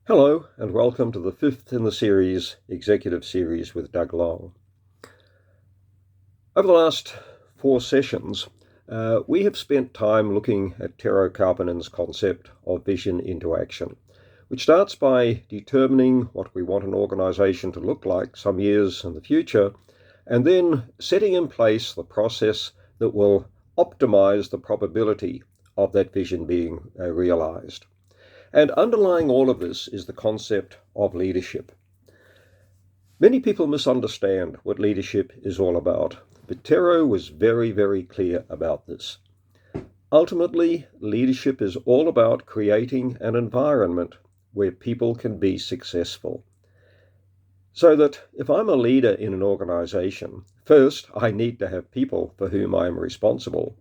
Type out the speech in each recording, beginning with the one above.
Hello, and welcome to the fifth in the series, Executive Series with Doug Long. Over the last 4 sessions, we have spent time looking at Tero Karppinen's concept of vision into action, which starts by determining what we want an organization to look like some years in the future, and then setting in place the process that will optimize the probability of that vision being realized. And underlying all of this is the concept of leadership. Many people misunderstand what leadership is all about, but Tero was very, very clear about this. Ultimately, leadership is all about creating an environment where people can be successful. So that if I'm a leader in an organization, first, I need to have people for whom I am responsible.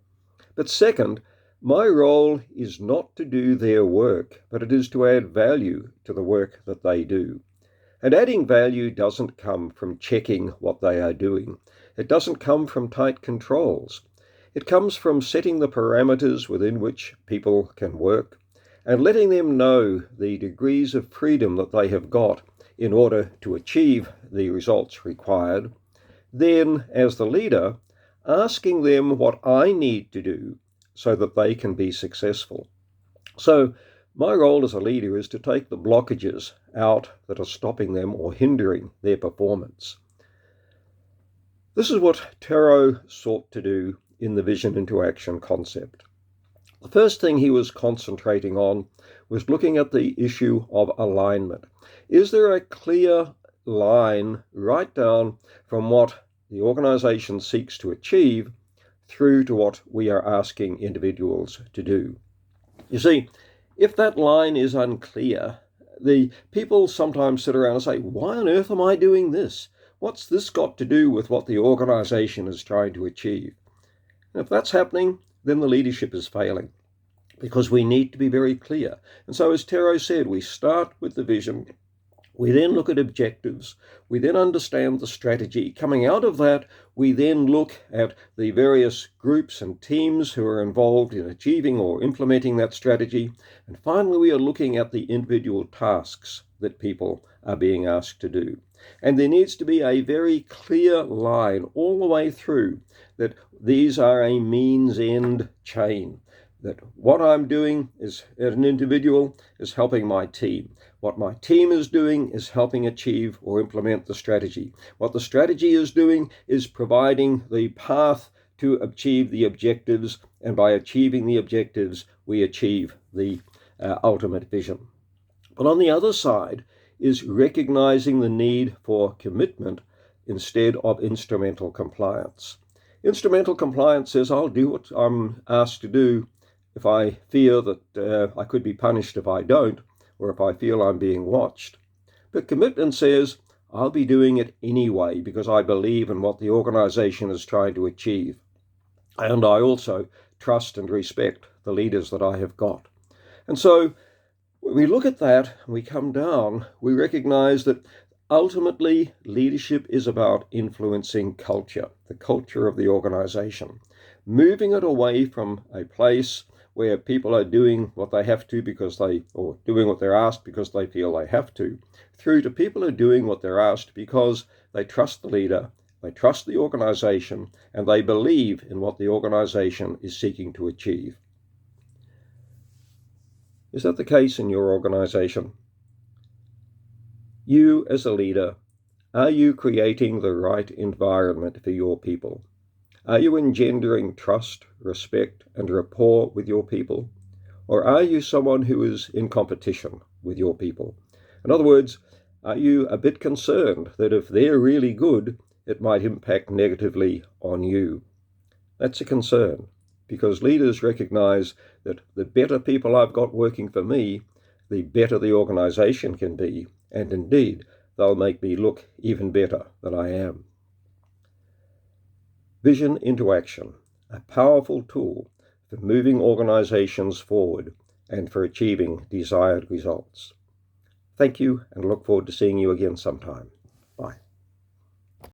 But second, my role is not to do their work, but it is to add value to the work that they do. And adding value doesn't come from checking what they are doing. It doesn't come from tight controls. It comes from setting the parameters within which people can work and letting them know the degrees of freedom that they have got in order to achieve the results required. Then, as the leader, asking them what I need to do so that they can be successful. So my role as a leader is to take the blockages out that are stopping them or hindering their performance. This is what Tero sought to do in the vision into action concept. The first thing he was concentrating on was looking at the issue of alignment. Is there a clear line right down from what the organization seeks to achieve through to what we are asking individuals to do? You see, if that line is unclear, the people sometimes sit around and say, why on earth am I doing this? What's this got to do with what the organization is trying to achieve? And if that's happening, then the leadership is failing, because we need to be very clear. And so, as Tero said, we start with the vision. We then look at objectives. We then understand the strategy. Coming out of that, we then look at the various groups and teams who are involved in achieving or implementing that strategy. And finally, we are looking at the individual tasks that people are being asked to do. And there needs to be a very clear line all the way through that these are a means-end chain. That what I'm doing as an individual is helping my team. What my team is doing is helping achieve or implement the strategy. What the strategy is doing is providing the path to achieve the objectives, and by achieving the objectives, we achieve the ultimate vision. But on the other side is recognizing the need for commitment instead of instrumental compliance. Instrumental compliance says, I'll do what I'm asked to do if I fear that I could be punished if I don't, or if I feel I'm being watched. But commitment says, I'll be doing it anyway because I believe in what the organization is trying to achieve. And I also trust and respect the leaders that I have got. And so when we look at that and we come down, we recognize that ultimately leadership is about influencing culture, the culture of the organization, moving it away from a place where people are doing what they have to or doing what they're asked because they feel they have to, through to people who are doing what they're asked because they trust the leader, they trust the organization, and they believe in what the organization is seeking to achieve. Is that the case in your organization? You as a leader, are you creating the right environment for your people? Are you engendering trust, respect, and rapport with your people? Or are you someone who is in competition with your people? In other words, are you a bit concerned that if they're really good, it might impact negatively on you? That's a concern, because leaders recognize that the better people I've got working for me, the better the organization can be, and indeed, they'll make me look even better than I am. Vision into action, a powerful tool for moving organizations forward and for achieving desired results. Thank you, and look forward to seeing you again sometime. Bye.